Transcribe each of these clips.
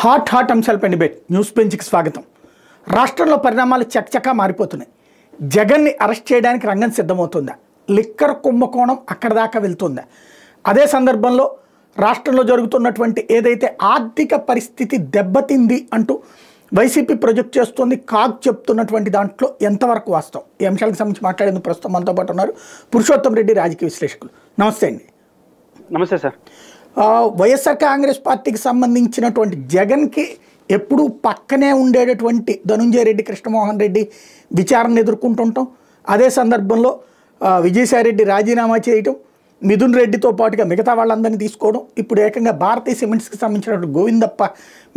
Hot అంశాలపై debate news బెంచ్కి స్వాగతం. రాష్ట్రంలో పరిణామాలు చకచకా మారిపోతున్నాయి. జగన్ని అరెస్ట్ చేయడానికి రంగం సిద్ధమవుతుందా? లిక్కర్ కుంభకోణం అక్కడ దాకా వెళ్తుందా? అదే సందర్భంలో రాష్ట్రంలో జరుగుతున్నటువంటి ఏదైతే ఆర్థిక పరిస్థితి దెబ్బతింది అంటూ వైసీపీ ప్రొజెక్ట్ చేస్తుంది, కాగ్ చెప్తున్నటువంటి దాంట్లో ఎంతవరకు వాస్తవం? ఈ అంశాలకు సంబంధించి మాట్లాడేందుకు ప్రస్తుతం మనతో పాటు ఉన్నారు పురుషోత్తం రెడ్డి, రాజకీయ విశ్లేషకులు. నమస్తే అండి. నమస్తే సార్. వైఎస్ఆర్ కాంగ్రెస్ పార్టీకి సంబంధించినటువంటి జగన్కి ఎప్పుడూ పక్కనే ఉండేటటువంటి ధనుంజయ రెడ్డి, కృష్ణమోహన్ రెడ్డి విచారణ ఎదుర్కొంటుంటాం. అదే సందర్భంలో విజయసాయిరెడ్డి రాజీనామా చేయటం, మిథున్ రెడ్డితో పాటుగా మిగతా వాళ్ళందరినీ తీసుకోవడం, ఇప్పుడు ఏకంగా భారతీయ సిమెంట్స్కి సంబంధించినటువంటి గోవిందప్ప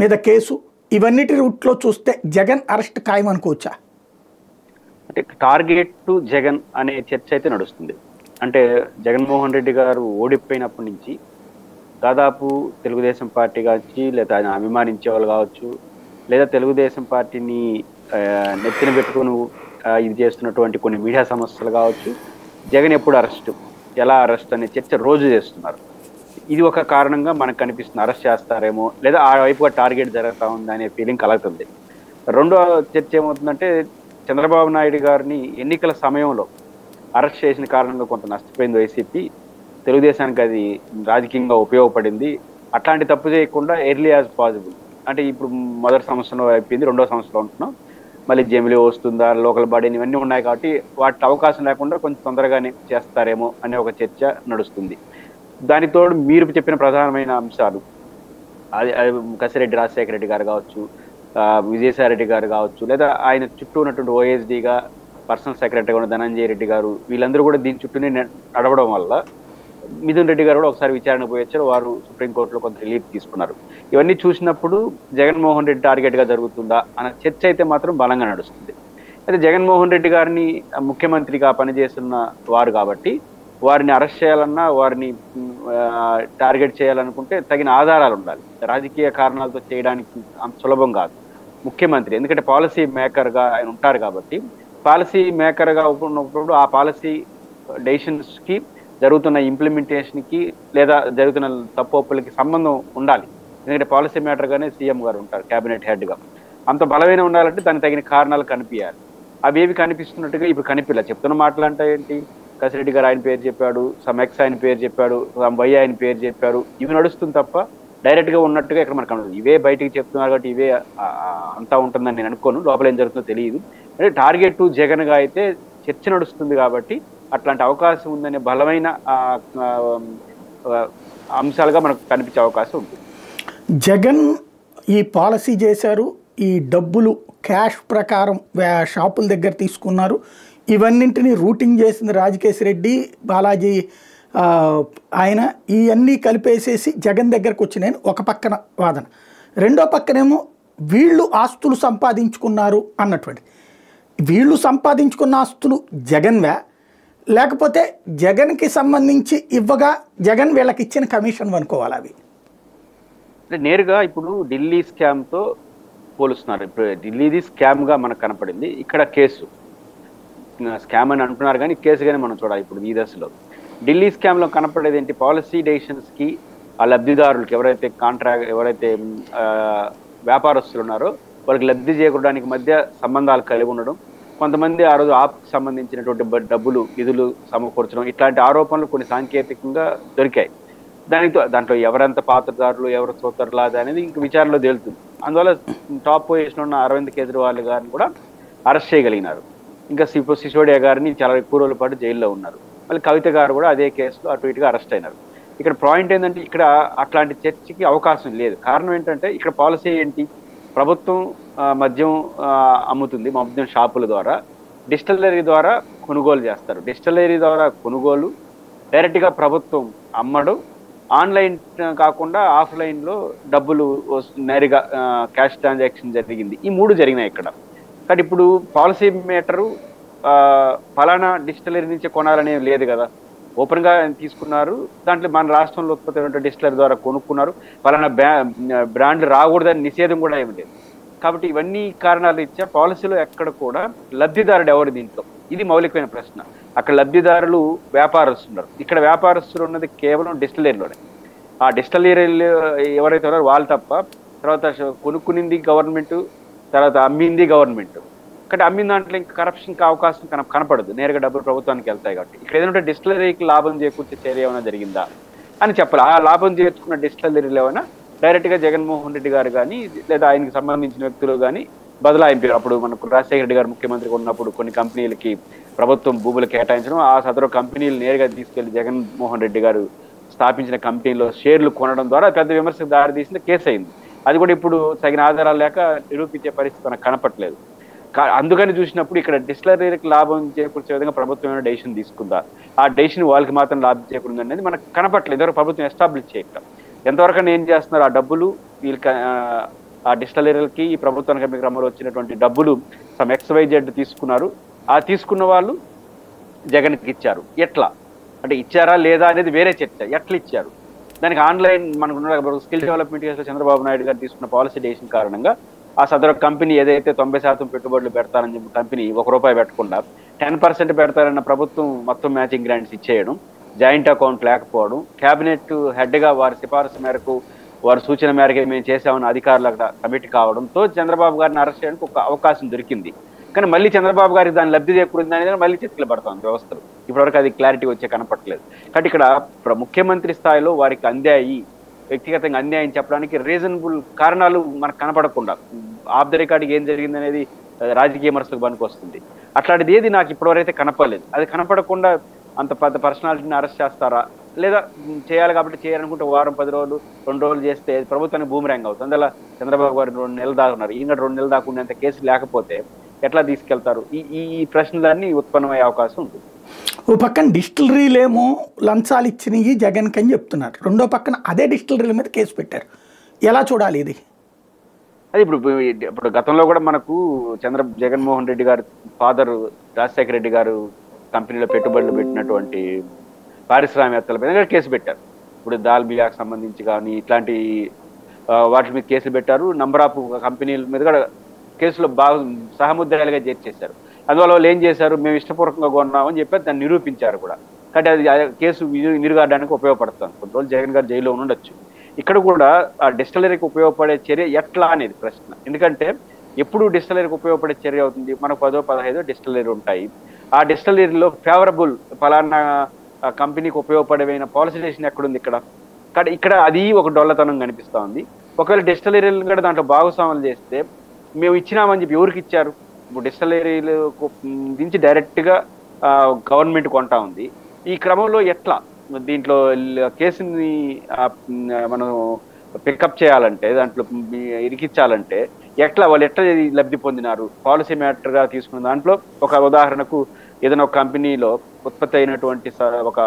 మీద కేసు, ఇవన్నిటి రూట్లో చూస్తే జగన్ అరెస్ట్ ఖాయం అనుకోవచ్చా? అంటే టార్గెట్ టు జగన్ అనే చర్చ అయితే నడుస్తుంది. అంటే జగన్మోహన్ రెడ్డి గారు ఓడిపోయినప్పటి నుంచి దాదాపు తెలుగుదేశం పార్టీ కావచ్చు, లేదా ఆయన అభిమానించే వాళ్ళు కావచ్చు, లేదా తెలుగుదేశం పార్టీని నెత్తిన పెట్టుకుని ఇది చేస్తున్నటువంటి కొన్ని మీడియా సమస్యలు కావచ్చు, జగన్ ఎప్పుడు అరెస్ట్, ఎలా అరెస్ట్ అనే చర్చ రోజు చేస్తున్నారు. ఇది ఒక కారణంగా మనకు కనిపిస్తుంది. అరెస్ట్ చేస్తారేమో, లేదా ఆ వైపుగా టార్గెట్ జరుగుతూ ఉంది అనే ఫీలింగ్ కలుగుతుంది. రెండో చర్చ ఏమవుతుందంటే, చంద్రబాబు నాయుడు గారిని ఎన్నికల సమయంలో అరెస్ట్ చేసిన కారణంగా కొంత నష్టపోయింది వైసీపీ. తెలుగుదేశానికి అది రాజకీయంగా ఉపయోగపడింది. అట్లాంటి తప్పు చేయకుండా ఎర్లీ యాజ్ పాసిబుల్, అంటే ఇప్పుడు మొదటి సంవత్సరంలో అయిపోయింది, రెండో సంవత్సరంలో ఉంటున్నాం, మళ్ళీ జమిలీ వస్తుందా, లోకల్ బాడీ ఇవన్నీ ఉన్నాయి కాబట్టి వాటి అవకాశం లేకుండా కొంచెం తొందరగానే చేస్తారేమో అనే ఒక చర్చ నడుస్తుంది. దానితో మీరు చెప్పిన ప్రధానమైన అంశాలు, అది కసిరెడ్డి రాజశేఖర రెడ్డి గారు కావచ్చు, విజయసాయి రెడ్డి గారు కావచ్చు, లేదా ఆయన చుట్టూ ఉన్నటువంటి ఓఎస్డీగా పర్సనల్ సెక్రటరీగా ఉన్న ధనంజయ రెడ్డి గారు, వీళ్ళందరూ కూడా దీని చుట్టూనే నడవడం వల్ల మిథున్ రెడ్డి గారు కూడా ఒకసారి విచారణ పోయొచ్చారు. వారు సుప్రీంకోర్టులో కొంత రిలీఫ్ తీసుకున్నారు. ఇవన్నీ చూసినప్పుడు జగన్మోహన్ రెడ్డి టార్గెట్గా జరుగుతుందా అన్న చర్చ అయితే మాత్రం బలంగా నడుస్తుంది. అయితే జగన్మోహన్ రెడ్డి గారిని ముఖ్యమంత్రిగా పనిచేస్తున్న వారు కాబట్టి వారిని అరెస్ట్ చేయాలన్నా, వారిని టార్గెట్ చేయాలనుకుంటే తగిన ఆధారాలు ఉండాలి. రాజకీయ కారణాలతో చేయడానికి అంత సులభం కాదు. ముఖ్యమంత్రి ఎందుకంటే పాలసీ మేకర్గా ఆయన ఉంటారు కాబట్టి, పాలసీ మేకర్గా ఉన్నప్పుడు ఆ పాలసీ డెసిషన్స్కి, జరుగుతున్న ఇంప్లిమెంటేషన్కి, లేదా జరుగుతున్న తప్పులకి సంబంధం ఉండాలి. ఎందుకంటే పాలసీ మేటర్గానే సీఎం గారు ఉంటారు, క్యాబినెట్ హెడ్గా. అంత బలమైన ఉండాలంటే దానికి తగిన కారణాలు కనిపించాలి. అవి ఏవి కనిపిస్తున్నట్టుగా ఇప్పుడు కనిపించలే. చెప్తున్న మాటలు అంటే ఏంటి, కసిరెడ్డి గారు ఆయన పేరు చెప్పాడు, సమ్ ఎక్స్ ఆయన పేరు చెప్పాడు, సమ్ వై ఆయన పేరు చెప్పారు, ఇవి నడుస్తుంది తప్ప డైరెక్ట్గా ఉన్నట్టుగా ఇక్కడ మనకు కనబడదు. ఇవే బయటికి చెప్తున్నారు కాబట్టి ఇవే అంతా ఉంటుందని నేను అనుకోను. లోపల ఏం జరుగుతుందో తెలియదు. అంటే టార్గెట్ టు జగన్గా అయితే చర్చ నడుస్తుంది కాబట్టి అట్లాంటి అవకాశం ఉందనే బలమైన అంశాలుగా మనకు కనిపించే అవకాశం ఉంటుంది. జగన్ ఈ పాలసీ చేశారు, ఈ డబ్బులు క్యాష్ ప్రకారం షాపుల దగ్గర తీసుకున్నారు, ఇవన్నింటినీ రూటింగ్ చేసింది రాజకేశ్వర రెడ్డి, బాలాజీ ఆయన, ఇవన్నీ కలిపేసేసి జగన్ దగ్గరకు వచ్చినాయని ఒక పక్కన వాదన. రెండో పక్కనేమో వీళ్ళు ఆస్తులు సంపాదించుకున్నారు అన్నటువంటి. వీళ్ళు సంపాదించుకున్న ఆస్తులు జగన్వే, లేకపోతే జగన్కి సంబంధించి ఇవ్వగా జగన్ వీళ్ళకి ఇచ్చిన కమిషన్ అనుకోవాలి అవి? అంటే నేరుగా ఇప్పుడు ఢిల్లీ స్కామ్తో పోలుస్తున్నారు. ఇప్పుడు ఢిల్లీది స్కామ్గా మనకు కనపడింది, ఇక్కడ కేసు స్కామ్ అని అంటున్నారు కానీ కేసుగానే మనం చూడాలి. ఇప్పుడు ఈ దశలో ఢిల్లీ స్కామ్లో కనపడేది ఏంటి, పాలసీ డెసిషన్స్కి ఆ లబ్ధిదారులకి ఎవరైతే వ్యాపారస్తులు ఉన్నారో వాళ్ళకి లబ్ధి చేకూరడానికి మధ్య సంబంధాలు కలిగి ఉండడం, కొంతమంది ఆ రోజు ఆప్కి సంబంధించినటువంటి డబ్బులు నిధులు సమకూర్చడం, ఇట్లాంటి ఆరోపణలు కొన్ని సాంకేతికంగా దొరికాయి. దాంట్లో ఎవరెంత పాత్రదారులు, ఎవరు సోదరులాదా అనేది ఇంక విచారణలో తేలుతుంది. అందువల్ల టాప్ పొజిషన్ ఉన్న అరవింద్ కేజ్రీవాల్ గారిని కూడా అరెస్ట్ చేయగలిగినారు. ఇంకా సిసోడియా గారిని చాలా ఎక్కువ రోజుల పాటు జైల్లో ఉన్నారు. మళ్ళీ కవిత గారు కూడా అదే కేసులో అటు ఇటుగా అరెస్ట్ అయినారు. ఇక్కడ పాయింట్ ఏంటంటే, ఇక్కడ అట్లాంటి చర్చకి అవకాశం లేదు. కారణం ఏంటంటే, ఇక్కడ పాలసీ ఏంటి, ప్రభుత్వం మద్యం అమ్ముతుంది, మద్యం షాపుల ద్వారా, డిస్టిలరీ ద్వారా కొనుగోలు చేస్తారు. డిస్టిలరీ ద్వారా కొనుగోలు, డైరెక్ట్గా ప్రభుత్వం అమ్మడం, ఆన్లైన్ కాకుండా ఆఫ్లైన్లో డబ్బులు నేరుగా క్యాష్ ట్రాన్సాక్షన్ జరిగింది. ఈ మూడు జరిగినాయి ఇక్కడ. కానీ ఇప్పుడు పాలసీ మేటరు ఫలానా డిస్టిలరీ నుంచి కొనాలనేది లేదు కదా, ఓపెన్గా తీసుకున్నారు. దాంట్లో మన రాష్ట్రంలో ఉత్పత్తి అయిన డిస్టిలరీ ద్వారా కొనుక్కున్నారు. ఫలానా బ్రాండ్లు రాకూడదని నిషేధం కూడా ఏమి లేదు. కాబట్టి ఇవన్నీ కారణాలు ఇచ్చా పాలసీలో ఎక్కడ కూడా లబ్ధిదారుడు ఎవరు దీంట్లో, ఇది మౌలికమైన ప్రశ్న. అక్కడ లబ్ధిదారులు వ్యాపారస్తులు ఉన్నారు, ఇక్కడ వ్యాపారస్తులు ఉన్నది కేవలం డిస్టిలరీలోనే. ఆ డిస్టిలరీలు ఎవరైతే ఉన్నారో వాళ్ళు తప్ప తర్వాత కొనుక్కునింది గవర్నమెంట్, తర్వాత అమ్మింది గవర్నమెంట్. కానీ అమ్మిన దాంట్లో ఇంకా కరప్షన్కి అవకాశం కనపడదు, నేరుగా డబ్బులు ప్రభుత్వానికి వెళ్తాయి కాబట్టి. ఇక్కడ ఏదంటే డిస్టిలరీకి లాభం చేకూర్చే చర్య ఏమైనా జరిగిందా అని చెప్పాలి. ఆ లాభం చేర్చుకున్న డిస్టిలరీలు ఏమైనా డైరెక్ట్గా జగన్మోహన్ రెడ్డి గారు కానీ లేదా ఆయనకి సంబంధించిన వ్యక్తులు కానీ బదలాయింపారు. అప్పుడు మనకు రాజశేఖర రెడ్డి గారు ముఖ్యమంత్రిగా ఉన్నప్పుడు కొన్ని కంపెనీలకి ప్రభుత్వం భూములు కేటాయించడం, ఆ సదరు కంపెనీలు నేరుగా తీసుకెళ్లి జగన్మోహన్ రెడ్డి గారు స్థాపించిన కంపెనీలో షేర్లు కొనడం ద్వారా పెద్ద విమర్శకు దారితీసిన కేసు అయింది. అది కూడా ఇప్పుడు తగిన ఆధారాలు లేక నిరూపించే పరిస్థితి మనకు కనపట్లేదు. అందుకని చూసినప్పుడు ఇక్కడ డిస్టిలరీకి లాభం చేకూర్చే విధంగా ప్రభుత్వం ఏమైనా డెసిషన్ తీసుకుందా, ఆ డెసిషన్ వాళ్ళకి మాత్రం లాభం చేకూరింది అనేది మనకు కనపట్లేదు. ఎవరు ప్రభుత్వం ఎస్టాబ్లిష్ చేయటం ఎంతవరకు ఏం చేస్తున్నారు, ఆ డబ్బులు వీళ్ళకి ఆ డిస్టిలరీలకి ఈ ప్రభుత్వానికి క్రమంలో వచ్చినటువంటి డబ్బులు సమ్ XYZ తీసుకున్నారు. ఆ తీసుకున్న వాళ్ళు జగన్కి ఇచ్చారు. ఎట్లా అంటే ఇచ్చారా లేదా అనేది వేరే చర్చ. ఎట్లా ఇచ్చారు దానికి ఆన్లైన్ మనకు స్కిల్ డెవలప్మెంట్ కేసులో చంద్రబాబు నాయుడు గారు తీసుకున్న పాలసీ డెసిషన్ కారణంగా ఆ సదరు కంపెనీ ఏదైతే 90% పెట్టుబడులు పెడతారని చెప్పి కంపెనీ ₹1 పెట్టకుండా 10% పెడతారన్న ప్రభుత్వం మొత్తం మ్యాచింగ్ గ్రాంట్స్ ఇచ్చేయడం, జాయింట్ అకౌంట్ లేకపోవడం, కేబినెట్ హెడ్గా వారి సిఫారసు మేరకు వారి సూచన మేరకు మేము చేసామని అధికారులు అక్కడ కమిటీ కావడంతో చంద్రబాబు గారిని అరెస్ట్ చేయడానికి ఒక అవకాశం దొరికింది. కానీ మళ్ళీ చంద్రబాబు గారికి దాని లబ్ధి చేకూరింది అనేది మళ్ళీ చర్చలు పడతాం వ్యవస్థలు. ఇప్పటివరకు అది క్లారిటీ వచ్చే కనపట్లేదు. కాబట్టి ఇక్కడ ముఖ్యమంత్రి స్థాయిలో వారికి అందాయి, వ్యక్తిగతంగా అన్యాయం చెప్పడానికి రీజనబుల్ కారణాలు మనకు కనపడకుండా ఆఫ్ ద రికార్డ్కి ఏం జరిగింది అనేది రాజకీయ విమర్శలకు పనికొస్తుంది. అట్లాంటిది ఏది నాకు ఇప్పటివరైతే కనపడలేదు. అది కనపడకుండా అంత పెద్ద పర్సనాలిటీని అరెస్ట్ చేస్తారా, లేదా చేయాలి కాబట్టి చేయాలనుకుంటే వారం 10 రోజులు 2 రోజులు చేస్తే ప్రభుత్వానికి బూమరాంగ్ అవుతుంది. అందువల్ల చంద్రబాబు గారు 2 నెలలు దాకా ఉన్నారు. ఈయన 2 నెలలు దాకా ఉండేంత కేసు లేకపోతే ఎట్లా తీసుకెళ్తారు? ఈ ప్రశ్నలన్నీ ఉత్పన్నమయ్యే అవకాశం ఉంటుంది. ఓ పక్కన డిస్టిలరీలేమో లంచాలు ఇచ్చినవి జగన్కి అని చెప్తున్నారు, రెండో పక్కన అదే డిస్టిలరీల మీద కేసు పెట్టారు. ఎలా చూడాలి ఇది? అది ఇప్పుడు గతంలో కూడా మనకు జగన్మోహన్ రెడ్డి గారు ఫాదర్ రాజశేఖర రెడ్డి గారు కంపెనీలో పెట్టుబడులు పెట్టినటువంటి పారిశ్రామికవేత్తల మీద కేసు పెట్టారు. ఇప్పుడు దాల్బియాకు సంబంధించి కానీ ఇట్లాంటి వాటి మీద కేసులు పెట్టారు. నంబర్ ఆఫ్ కంపెనీల మీద కూడా కేసులో బాగా సహముద్రాలుగా చేర్చేశారు. అందువల్ల వాళ్ళు ఏం చేశారు, మేము ఇష్టపూర్వకంగా కొన్నామని చెప్పి దాన్ని నిరూపించారు కూడా. కాబట్టి అది కేసు నిరుగాడడానికి ఉపయోగపడుతుంది. కొన్ని రోజులు జగన్ గారు జైల్లో ఉండొచ్చు. ఇక్కడ కూడా ఆ డిస్టిలరీకి ఉపయోగపడే చర్య ఎట్లా అనేది ప్రశ్న. ఎందుకంటే ఎప్పుడు డిస్టిలరీకి ఉపయోగపడే చర్య అవుతుంది, మనకు 10-15 డిస్టిలరీ ఉంటాయి. ఆ డిస్టిలరీలో ఫేవరబుల్ ఫలానా కంపెనీకి ఉపయోగపడేమైన పాలసీ డెసిషన్ ఎక్కడుంది ఇక్కడ? కానీ ఇక్కడ అది ఒక డొల్లతనం కనిపిస్తూ ఉంది. ఒకవేళ డిస్టిలరీలు కూడా దాంట్లో భాగస్వాములు చేస్తే మేము ఇచ్చినామని చెప్పి ఎవరికి ఇచ్చారు? ఇప్పుడు డిస్టిలరీలు నుంచి డైరెక్ట్గా గవర్నమెంట్ కొంటా ఉంది. ఈ క్రమంలో ఎట్లా దీంట్లో కేసుని మనం పికప్ చేయాలంటే, దాంట్లో ఇరికించాలంటే వాళ్ళు ఎట్లా లబ్ధి పొందినారు? పాలసీ మ్యాటర్గా తీసుకున్న దాంట్లో ఒక ఉదాహరణకు ఏదైనా ఒక కంపెనీలో ఉత్పత్తి అయినటువంటి ఒక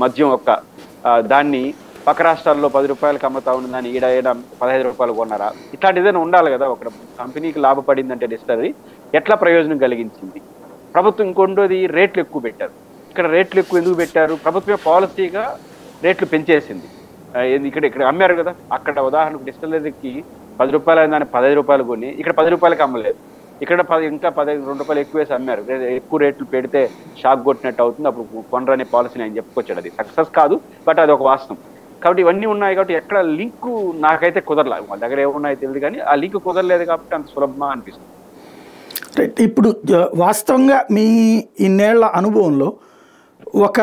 మద్యం దాన్ని పక్క రాష్ట్రాల్లో ₹10 అమ్ముతా ఉన్నదాన్ని ఈడ ₹15 కొన్నారా? ఇట్లాంటి ఏదైనా ఉండాలి కదా. ఒక కంపెనీకి లాభపడిందంటే డిస్టిలరీ ఎట్లా ప్రయోజనం కలిగించింది? ప్రభుత్వం ఇంకొండోది రేట్లు ఎక్కువ పెట్టారు. ఇక్కడ రేట్లు ఎక్కువ ఎందుకు పెట్టారు? ప్రభుత్వమే పాలసీగా రేట్లు పెంచేసింది. ఇక్కడ అమ్మారు కదా. అక్కడ ఉదాహరణకు డిస్టిలరీకి ₹10 అయిన దాన్ని ₹15 కొని ఇక్కడ ₹10 అమ్మలేదు. ఇక్కడ ఇంకా ₹2 ఎక్కువ వేసి అమ్మారు. ఎక్కువ రేట్లు పెడితే షాక్ కొట్టినట్టు అవుతుంది, అప్పుడు కొనరనే పాలసీని ఆయన చెప్పుకొచ్చాడు. అది సక్సెస్ కాదు, బట్ అది ఒక వాస్తవం. కాబట్టి ఇవన్నీ ఉన్నాయి కాబట్టి ఎక్కడ లింకు నాకైతే కుదరలేదు. వాళ్ళ దగ్గర ఏమున్నాయో తెలియదు, కానీ ఆ లింక్ కుదరలేదు కాబట్టి అంత సులభమా అనిపిస్తుంది. రైట్. ఇప్పుడు వాస్తవంగా మీ ఇన్నేళ్ల అనుభవంలో ఒక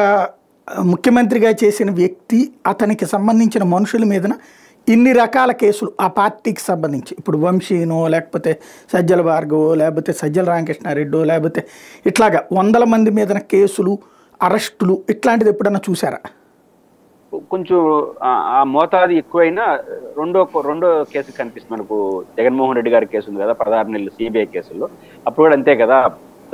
ముఖ్యమంత్రిగా చేసిన వ్యక్తి, అతనికి సంబంధించిన మనుషుల మీదన ఇన్ని రకాల కేసులు ఆ పార్టీకి సంబంధించి, ఇప్పుడు వంశీనో లేకపోతే సజ్జల భార్గవో లేకపోతే సజ్జల రామకృష్ణారెడ్డో లేకపోతే ఇట్లాగా 100 మంది మీదన కేసులు, అరెస్టులు ఇట్లాంటిది ఎప్పుడన్నా చూసారా? కొంచెం ఆ మోతాదు ఎక్కువైనా రెండో కేసు కనిపిస్తుంది మనకు. జగన్మోహన్ రెడ్డి గారి కేసు ఉంది కదా, 16 నెలలు సిబిఐ కేసుల్లో. అప్పుడు కూడా అంతే కదా.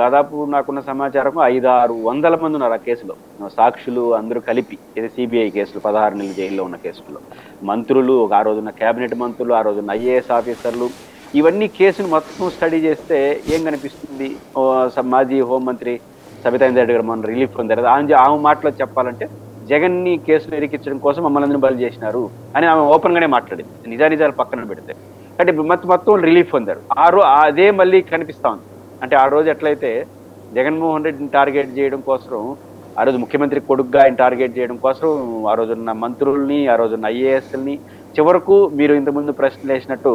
దాదాపు నాకున్న సమాచారం 500-600 మంది ఉన్నారు ఆ కేసులో, సాక్షులు అందరూ కలిపి. ఇది సిబిఐ కేసులు, 16 నెలలు జైల్లో ఉన్న కేసుల్లో. మంత్రులు, ఆ రోజున్న కేబినెట్ మంత్రులు, ఆ రోజున్న IAS ఆఫీసర్లు, ఇవన్నీ కేసును మొత్తం స్టడీ చేస్తే ఏం కనిపిస్తుంది? మాజీ హోంమంత్రి సబితా ఇంద్రారెడ్డి గారు మొన్న రిలీఫ్ పొందారు. ఆమె మాటలో చెప్పాలంటే జగన్ని కేసులు ఇరికించడం కోసం మమ్మల్ని అందరూ బలి చేసినారు అని ఆమె ఓపెన్ గానే మాట్లాడింది, నిజానిజాలు పక్కన పెడితే. అంటే మొత్తం రిలీఫ్ పొందారు. అదే మళ్ళీ కనిపిస్తా ఉంది. అంటే ఆ రోజు ఎట్లయితే జగన్మోహన్ రెడ్డిని టార్గెట్ చేయడం కోసం, ఆ రోజు ముఖ్యమంత్రి కొడుకుగా ఆయన టార్గెట్ చేయడం కోసం ఆ రోజున్న మంత్రుల్ని, ఆ రోజున్న IASని చివరకు మీరు ఇంతకుముందు ప్రశ్నలు వేసినట్టు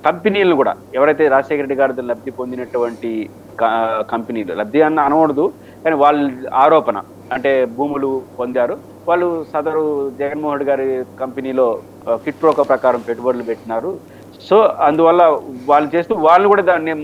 కంపెనీలు కూడా ఎవరైతే రాజశేఖర రెడ్డి గారి లబ్ధి పొందినటువంటి కంపెనీలు, లబ్ధి అన్న అనకూడదు కానీ వాళ్ళ ఆరోపణ అంటే భూములు పొందారు, వాళ్ళు సదరు జగన్మోహన్ రెడ్డి గారి కంపెనీలో కిట్ ప్రోకో ప్రకారం పెట్టుబడులు పెట్టినారు. సో అందువల్ల వాళ్ళు చేస్తూ వాళ్ళు కూడా దాన్ని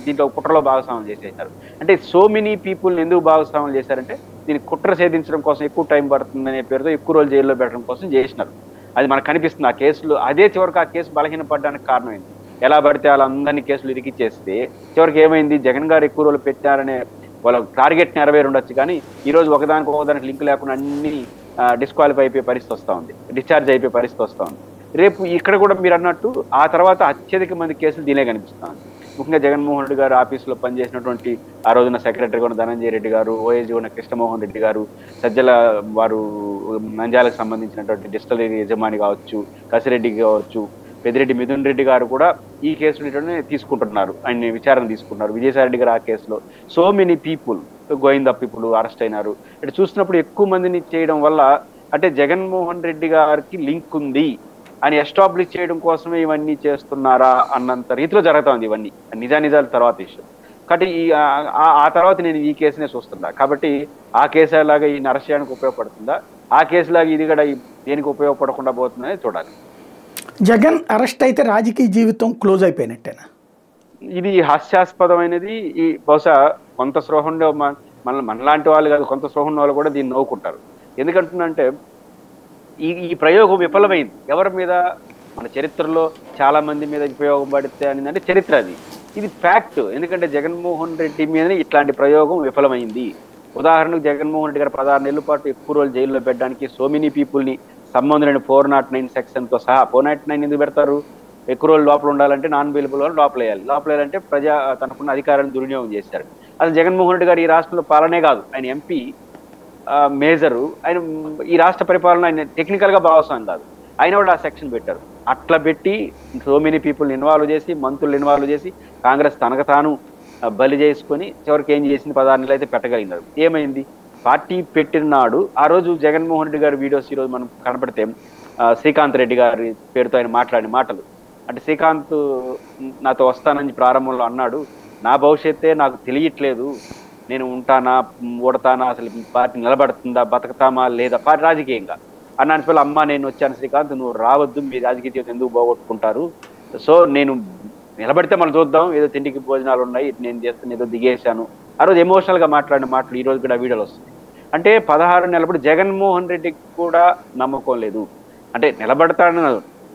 దీంట్లో కుట్రలో భాగస్వామ్యం చేసేసారు. అంటే సో మెనీ పీపుల్ని ఎందుకు భాగస్వామ్యం చేశారంటే దీన్ని కుట్ర ఛేదించడం కోసం ఎక్కువ టైం పడుతుందనే పేరుతో ఎక్కువ రోజులు జైల్లో పెట్టడం కోసం చేసినారు. అది మనకు కనిపిస్తుంది ఆ కేసులు. అదే చివరికి ఆ కేసు బలహీనపడడానికి కారణమైంది. ఎలా పడితే వాళ్ళందరినీ కేసులు ఇరికిచ్చేస్తే చివరికి ఏమైంది, జగన్ గారు ఎక్కువ రోజులు పెట్టారనే వాళ్ళ టార్గెట్ నెరవేరు ఉండొచ్చు కానీ ఈరోజు ఒకదానికి లింక్ లేకుండా అన్ని డిస్క్వాలిఫై అయిపోయే పరిస్థితి వస్తూ ఉంది, డిశ్చార్జ్ అయిపోయే పరిస్థితి వస్తూ ఉంది. రేపు ఇక్కడ కూడా మీరు అన్నట్టు ఆ తర్వాత అత్యధిక మంది కేసులు దీనే కనిపిస్తాను. ముఖ్యంగా జగన్మోహన్ రెడ్డి గారు ఆఫీసులో పనిచేసినటువంటి ఆ రోజున సెక్రటరీ కూడా ధనంజయ రెడ్డి గారు, ఓఎస్డీ ఉన్న కృష్ణమోహన్ రెడ్డి గారు, సజ్జల వారు నంద్యాలకు సంబంధించినటువంటి డిస్టిలరీ యజమాని కావచ్చు, కసిరెడ్డి కావచ్చు, పెద్దిరెడ్డి మిథున్ రెడ్డి గారు కూడా ఈ కేసుని తీసుకుంటున్నారు, ఆయన విచారణ తీసుకున్నారు. విజయసాయి రెడ్డి గారు ఆ కేసులో సో మెనీ పీపుల్ గోయిందా పీపుల్ అరెస్ట్ అయినారు. ఇటు చూసినప్పుడు ఎక్కువ మందిని చేయడం వల్ల అంటే జగన్మోహన్ రెడ్డి గారికి లింక్ ఉంది అని ఎస్టాబ్లిష్ చేయడం కోసమే ఇవన్నీ చేస్తున్నారా అన్నంత రీతిలో జరుగుతుంది. ఇవన్నీ నిజానిజాల తర్వాత విషయం కాబట్టి ఆ తర్వాత నేను ఈ కేసునే చూస్తున్నా. కాబట్టి ఆ కేసు లాగా ఈ అరెస్ట్ చేయడానికి ఉపయోగపడుతుందా, ఆ కేసులాగా ఇది కూడా దేనికి ఉపయోగపడకుండా పోతుందని చూడాలి. జగన్ అరెస్ట్ అయితే రాజకీయ జీవితం క్లోజ్ అయిపోయినట్టేనా? ఇది హాస్యాస్పదమైనది. ఈ బహుశా కొంత స్పృహంలో మనలాంటి వాళ్ళు కాదు, కొంత స్పృహం వాళ్ళు కూడా దీన్ని నవ్వుకుంటారు. ఎందుకంటున్నంటే ఈ ప్రయోగం విఫలమైంది. ఎవరి మీద? మన చరిత్రలో చాలా మంది మీద ఉపయోగం పడితే అని చరిత్ర అది, ఇది ఫ్యాక్ట్. ఎందుకంటే జగన్మోహన్ రెడ్డి మీద ఇట్లాంటి ప్రయోగం విఫలమైంది. ఉదాహరణకు జగన్మోహన్ రెడ్డి గారు 16 నెలల పాటు ఎక్కువ రోజులు జైల్లో పెట్టడానికి సో మెనీ పీపుల్ని సంబంధం లేని 409 సెక్షన్తో సహా 409 ఎందుకు పెడతారు? ఎక్కువ రోజులు లోపల ఉండాలంటే నాన్ బెయిలబుల్ వాళ్ళు లోపల వేయాలంటే తనకున్న అధికారాన్ని దుర్వినియోగం చేశారు. అసలు జగన్మోహన్ రెడ్డి గారు ఈ రాష్ట్రంలో పాలనే కాదు, ఆయన ఎంపీ మేజరు, ఆయన ఈ రాష్ట్ర పరిపాలన ఆయన టెక్నికల్గా భాగస్వామ్యం కాదు, ఆయన కూడా ఆ సెక్షన్ పెట్టారు. అట్లా పెట్టి సో మెనీ పీపుల్ని ఇన్వాల్వ్ చేసి, మంత్రులు ఇన్వాల్వ్ చేసి, కాంగ్రెస్ తనకు తాను బలి చేసుకొని చివరికి ఏం చేసింది, 16 నెలలు అయితే పెట్టగలిగినారు. ఏమైంది? పార్టీ పెట్టిన నాడు ఆ రోజు జగన్మోహన్ రెడ్డి గారి వీడియోస్ ఈరోజు మనం కనపడితే శ్రీకాంత్ రెడ్డి గారి పేరుతో ఆయన మాట్లాడిన మాటలు అంటే, శ్రీకాంత్ నాతో వస్తానని ప్రారంభంలో అన్నాడు, నా భవిష్యత్తే నాకు తెలియట్లేదు, నేను ఉంటానా ఓడతానా, అసలు పార్టీ నిలబడుతుందా, బతకతామా లేదా పార్టీ రాజకీయంగా అన్నాను. పిల్లలు అమ్మ నేను వచ్చాను శ్రీకాంత్, నువ్వు రావద్దు, మీ రాజకీయ జీవితం ఎందుకు పోగొట్టుకుంటారు, సో నేను నిలబడితే మనం చూద్దాం, ఏదో తిండికి భోజనాలు ఉన్నాయి, నేను చేస్తాను, ఏదో దిగేశాను. ఆ రోజు ఎమోషనల్గా మాట్లాడిన మాటలు ఈ రోజు కూడా వీడియోలు వస్తుంది. అంటే 16 నెలప్పుడు జగన్మోహన్ రెడ్డికి కూడా నమ్మకం లేదు, అంటే నిలబడతాడని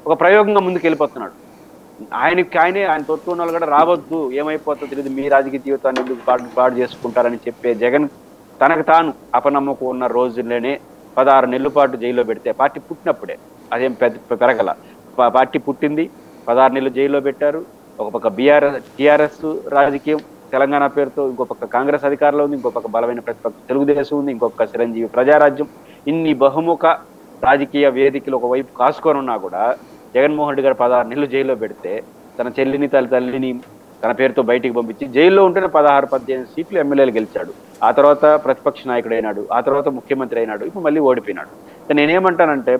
ఒక ప్రయోగంగా ముందుకు వెళ్ళిపోతున్నాడు. ఆయన తోటి వాళ్ళు కూడా రావద్దు, ఏమైపోతుందో తెలియదు, మీ రాజకీయ జీవితాన్ని ఎందుకు పాడు చేసుకుంటారని చెప్పే జగన్ తనకు తాను అపనమ్మకం ఉన్న రోజుల్లోనే 16 నెలల పాటు జైల్లో పెడితే, పార్టీ పుట్టినప్పుడే, అదేం పెరగల, పార్టీ పుట్టింది 16 నెలలు జైల్లో పెట్టారు. ఒక పక్క టీఆర్ఎస్ రాజకీయం తెలంగాణ పేరుతో, ఇంకో పక్క కాంగ్రెస్ అధికారంలో ఉంది, ఇంకో పక్క బలమైన ప్రతిపక్ష తెలుగుదేశం ఉంది, ఇంకొక చిరంజీవి ప్రజారాజ్యం, ఇన్ని బహుముఖ రాజకీయ వేదికలు ఒకవైపు కాసుకొని ఉన్నా కూడా జగన్మోహన్ రెడ్డి గారు 16 నెలలు జైల్లో పెడితే తన చెల్లిని తల్లిని తన పేరుతో బయటికి పంపించి జైల్లో ఉంటేనే 16-18 సీట్లు ఎమ్మెల్యేలు గెలిచాడు. ఆ తర్వాత ప్రతిపక్ష నాయకుడు అయినాడు, ఆ తర్వాత ముఖ్యమంత్రి అయినాడు, ఇప్పుడు మళ్ళీ ఓడిపోయినాడు. నేనేమంటానంటే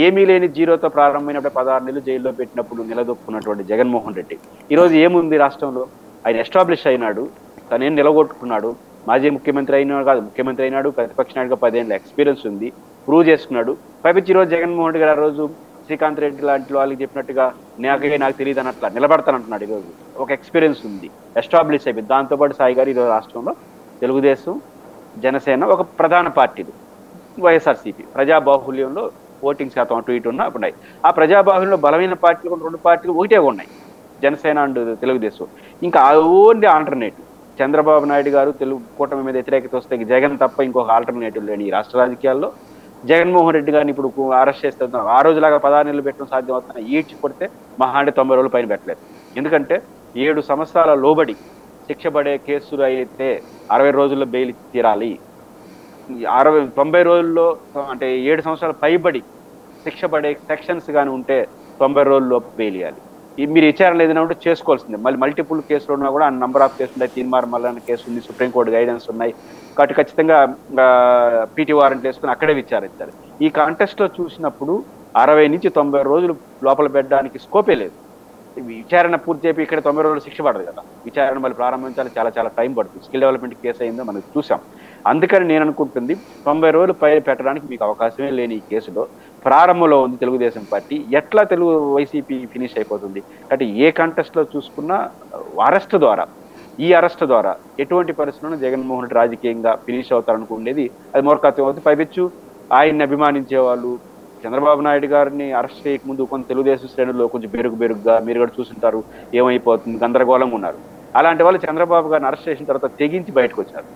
ఏమీ లేని జీరోతో ప్రారంభమైనప్పుడు 16 నెలలు జైల్లో పెట్టినప్పుడు నిలదొక్కున్నటువంటి జగన్మోహన్ రెడ్డి ఈరోజు ఏముంది రాష్ట్రంలో? ఆయన ఎస్టాబ్లిష్ అయినాడు, తనేం నిలగొట్టుకున్నాడు, మాజీ ముఖ్యమంత్రి అయినా కాదు, ముఖ్యమంత్రి అయినాడు, ప్రతిపక్ష నాయకుడిగా 10 ఏళ్ళ ఎక్స్పీరియన్స్ ఉంది, ప్రూవ్ చేసుకున్నాడు. పైపించి ఈరోజు జగన్మోహన్ రెడ్డి గారు ఆ రోజు శ్రీకాంత్ రెడ్డి లాంటి వాళ్ళకి చెప్పినట్టుగా నాకు తెలియదు అన్నట్లా నిలబడతానంటున్నాడు. ఈరోజు ఒక ఎక్స్పీరియన్స్ ఉంది, ఎస్టాబ్లిష్ అయిపోయింది. దాంతోపాటు సాయి గారు ఈరోజు రాష్ట్రంలో తెలుగుదేశం, జనసేన ఒక ప్రధాన పార్టీలు, వైఎస్ఆర్సీపీ ప్రజాబాహుల్యంలో ఓటింగ్ శాతం అటు ఇటు ఉన్నా ఉన్నాయి. ఆ ప్రజాబాహుల్యంలో బలమైన పార్టీలు 2 పార్టీలు ఒకటే ఉన్నాయి, జనసేన అండ్ తెలుగుదేశం. ఇంకా ఓన్లీ ఆల్టర్నేటివ్ చంద్రబాబు నాయుడు గారు తెలుగు కూటమి మీద వ్యతిరేకత వస్తే జగన్ తప్ప ఇంకొక ఆల్టర్నేటివ్ లేని ఈ రాష్ట్ర రాజకీయాల్లో జగన్మోహన్ రెడ్డి గారిని ఇప్పుడు అరెస్ట్ చేస్తున్నాం. ఆ రోజులాగా 16 నెలలు పెట్టడం సాధ్యం అవుతున్నా, ఈడ్చి కొడితే మహా అంటే 90 రోజుల పైన పెట్టలేదు. ఎందుకంటే 7 సంవత్సరాల లోబడి శిక్ష పడే కేసులు అయితే 60 రోజుల్లో బెయిల్ తీరాలి. 90 రోజుల్లో అంటే 7 సంవత్సరాల పైబడి శిక్ష పడే సెక్షన్స్ కానీ ఉంటే 90 రోజుల్లో బెయిల్ ఇవ్వాలి. మీరు విచారణ ఏదైనా ఉంటే చేసుకోవాల్సిందే. మళ్ళీ మల్టిపుల్ కేసులు ఉన్నా కూడా నంబర్ ఆఫ్ కేసులు ఉన్నాయి, తీన్మార్ మల్లన్న కేసు ఉంది, సుప్రీంకోర్టు గైడెన్స్ ఉన్నాయి, కాబట్టి ఖచ్చితంగా పీటీ వారెంట్ వేసుకుని అక్కడే విచారించాలి. ఈ కాంటెస్ట్లో చూసినప్పుడు 60 నుంచి 90 రోజులు లోపల పెట్టడానికి స్కోపే లేదు. విచారణ పూర్తి అయిపోయి ఇక్కడ 90 రోజులు శిక్ష పడదు కదా, విచారణ మళ్ళీ ప్రారంభించాలి, చాలా చాలా టైం పడుతుంది. స్కిల్ డెవలప్మెంట్ కేసు అయిందో మనం చూసాం. అందుకని నేను అనుకుంటుంది 90 రోజులు పై పెట్టడానికి మీకు అవకాశమే లేని ఈ కేసులో ప్రారంభంలో ఉంది తెలుగుదేశం పార్టీ. ఎట్లా వైసీపీ ఫినిష్ అయిపోతుంది అంటే ఏ కంటెస్ట్లో చూసుకున్నా ఈ అరెస్ట్ ద్వారా ఎటువంటి పరిస్థితుల్లో జగన్మోహన్ రెడ్డి రాజకీయంగా ఫినిష్ అవుతారనుకునేది అది మూర్ఖత్వం అవుతుంది. పైపెచ్చు ఆయన్ని అభిమానించే వాళ్ళు చంద్రబాబు నాయుడు గారిని అరెస్ట్ చేయకముందు కొంత తెలుగుదేశం శ్రేణుల్లో కొంచెం బెరుగ్గా మీరు కూడా చూస్తుంటారు, ఏమైపోతుంది గందరగోళంగా ఉన్నారు. అలాంటి వాళ్ళు చంద్రబాబు గారిని అరెస్ట్ చేసిన తర్వాత తెగించి బయటకు వచ్చారు.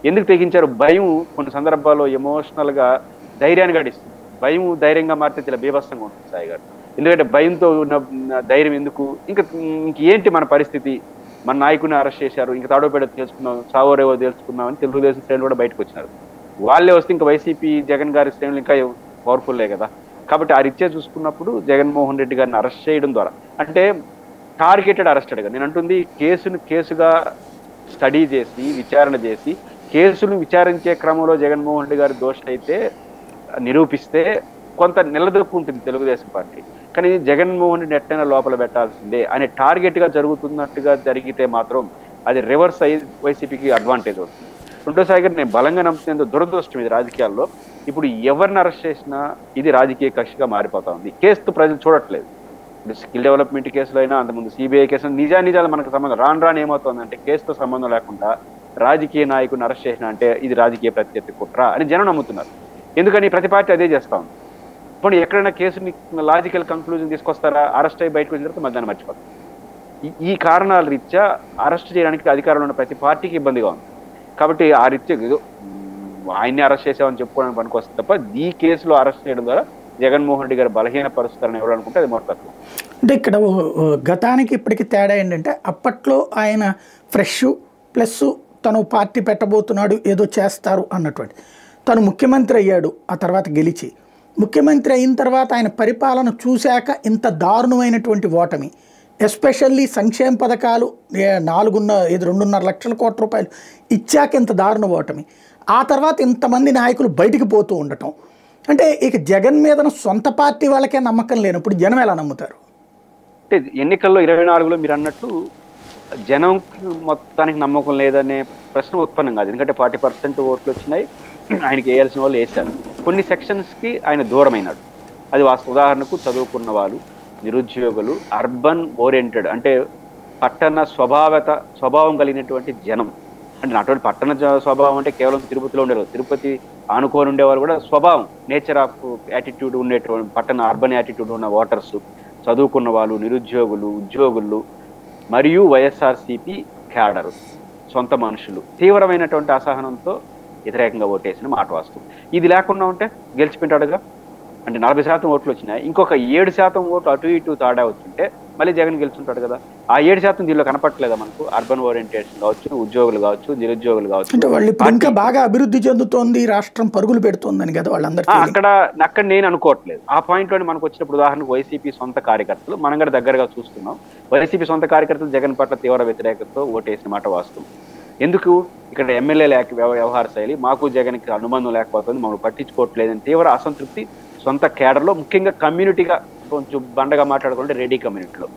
ఎందుకు తెగించారు? భయం కొన్ని సందర్భాల్లో ఎమోషనల్గా ధైర్యాన్ని గడిస్తుంది. భయం ధైర్యంగా మారితే చాలా బీభత్సంగా ఉంటుంది సాయి గారు. ఎందుకంటే భయంతో ఉన్న ధైర్యం ఎందుకు, ఇంకేంటి మన పరిస్థితి, మన నాయకుని అరెస్ట్ చేశారు, ఇంకా తాడోపేడ తెలుసుకున్నాం, సావోరేవో తెలుసుకున్నాం అని తెలుగుదేశం శ్రేణులు కూడా బయటకు వచ్చినారు. వాళ్ళే వస్తే ఇంకా వైసీపీ జగన్ గారి శ్రేణులు ఇంకా పవర్ఫుల్లే కదా. కాబట్టి ఆ రీత్యా చూసుకున్నప్పుడు జగన్మోహన్ రెడ్డి గారిని అరెస్ట్ చేయడం ద్వారా అంటే టార్గెటెడ్ అరెస్టెడ్గా నేను అంటుంది కేసుగా స్టడీ చేసి విచారణ చేసి కేసును విచారించే క్రమంలో జగన్మోహన్ రెడ్డి గారి దోష అయితే నిరూపిస్తే కొంత నిలదొక్కుంటుంది తెలుగుదేశం పార్టీ. కానీ జగన్మోహన్ రెడ్డి ఎట్టైనా లోపల పెట్టాల్సిందే అనే టార్గెట్గా జరుగుతున్నట్టుగా జరిగితే మాత్రం అది రివర్స్ అయ్యి వైసీపీకి అడ్వాంటేజ్ అవుతుంది. రెండోసారి గారు నేను బలంగా నమ్ముతున్న దురదృష్టం ఇది రాజకీయాల్లో. ఇప్పుడు ఎవరిని అరెస్ట్ చేసినా ఇది రాజకీయ కక్షగా మారిపోతా ఉంది. కేసుతో ప్రజలు చూడట్లేదు. ఇప్పుడు స్కిల్ డెవలప్మెంట్ కేసులో అయినా అంతకుముందు సిబిఐ కేసులో నిజాలు మనకు సంబంధం రాను ఏమవుతుందంటే కేసుతో సంబంధం లేకుండా రాజకీయ నాయకుడిని అరెస్ట్ చేసిన అంటే ఇది రాజకీయ ప్రత్యర్థి కుట్ర అని జనం నమ్ముతున్నారు. ఎందుకని ప్రతి పార్టీ అదే చేస్తా ఉంది. ఇప్పుడు ఎక్కడైనా కేసుని లాజికల్ కంక్లూజన్ తీసుకొస్తారా, అరెస్ట్ అయ్యి బయటకు వచ్చిన తర్వాత మధ్యాహ్నం మర్చిపోతారు. ఈ కారణాల రీత్యా అరెస్ట్ చేయడానికి అధికారంలో ఉన్న ప్రతి పార్టీకి ఇబ్బందిగా ఉంది. కాబట్టి ఆ రీత్యా ఆయన్ని అరెస్ట్ చేసామని చెప్పుకోవడానికి పనికొస్తుంది తప్ప ఈ కేసులో అరెస్ట్ చేయడం ద్వారా జగన్మోహన్ రెడ్డి గారు బలహీన పరుస్తారని ఎవరు అనుకుంటే అది మూర్ఖత్వం. అంటే ఇక్కడ గతానికి ఇప్పటికి తేడా ఏంటంటే అప్పట్లో ఆయన ఫ్రెష్ ప్లస్ తను పార్టీ పెట్టబోతున్నాడు ఏదో చేస్తారు అన్నటువంటి, తను ముఖ్యమంత్రి అయ్యాడు. ఆ తర్వాత గెలిచి ముఖ్యమంత్రి అయిన తర్వాత ఆయన పరిపాలన చూశాక ఇంత దారుణమైనటువంటి ఓటమి, ఎస్పెషల్లీ సంక్షేమ పథకాలు 2.5 లక్షల కోట్ల రూపాయలు ఇచ్చాక ఇంత దారుణ ఓటమి, ఆ తర్వాత ఇంతమంది నాయకులు బయటికి పోతూ ఉండటం, అంటే ఇక జగన్ మీద సొంత పార్టీ వాళ్ళకే నమ్మకం లేనప్పుడు జనం ఎలా నమ్ముతారు? అంటే ఎన్నికల్లో 24లో మీరు అన్నట్టు జనం మొత్తానికి నమ్మకం లేదనే ప్రశ్న ఉత్పన్నం కాదు. ఎందుకంటే 40% ఓట్లు వచ్చినాయి, ఆయనకి వేయాల్సిన వాళ్ళు వేశారు. కొన్ని సెక్షన్స్కి ఆయన దూరమైనాడు. అది ఉదాహరణకు చదువుకున్న వాళ్ళు, నిరుద్యోగులు, అర్బన్ ఓరియంటెడ్ అంటే పట్టణ స్వభావం కలిగినటువంటి జనం. అంటే అటువంటి పట్టణ స్వభావం అంటే కేవలం తిరుపతిలో ఉండేవారు, తిరుపతి ఆనుకొని ఉండేవారు కూడా స్వభావం నేచర్ ఆఫ్ యాటిట్యూడ్ ఉండేటువంటి పట్టణ అర్బన్ యాటిట్యూడ్ ఉన్న ఓటర్స్, చదువుకున్న వాళ్ళు, నిరుద్యోగులు, ఉద్యోగులు మరియు వైఎస్ఆర్సీపీ క్యాడరు, సొంత మనుషులు తీవ్రమైనటువంటి అసహనంతో వ్యతిరేకంగా ఓటేసిన మాట వాస్తవం. ఇది లేకుండా ఉంటే గెలిచిపోయింటాడుగా. అంటే 40% ఓట్లు వచ్చినాయి, ఇంకొక 7% ఓట్లు అటు ఇటు తాడా వచ్చింటే మళ్ళీ జగన్ గెలుచుంటాడు కదా. ఆ 7% దీనిలో కనపట్లేదా మనకు? అర్బన్ ఓరియంటేషన్ కావచ్చు, ఉద్యోగులు కావచ్చు, నిరుద్యోగులు కావచ్చు. అంటే వాళ్ళు ఇప్పుడు ఇంకా బాగా అభివృద్ధి చెందుతోంది, రాష్ట్రం పరుగులు పెడుతోందని కదా వాళ్ళందరూ. అక్కడ నేను అనుకోవట్లేదు. ఆ పాయింట్ లోని మనకు వచ్చినప్పుడు ఉదాహరణకు వైసీపీ సొంత కార్యకర్తలు మనం కూడా దగ్గరగా చూస్తున్నాం. వైసీపీ సొంత కార్యకర్తలు జగన్ పట్ల తీవ్ర వ్యతిరేకతతో ఓటేసిన మాట వాస్తవం. ఎందుకు? ఇక్కడ ఎమ్మెల్యే వ్యవహార శైలి మాకు జగన్కి అనుబంధం లేకపోతుంది, మమ్మల్ని పట్టించుకోవట్లేదని తీవ్ర అసంతృప్తి సొంత కేడర్లో, ముఖ్యంగా కమ్యూనిటీగా కొంచెం బండగా మాట్లాడుకుంటే రెడ్డి కమ్యూనిటీలో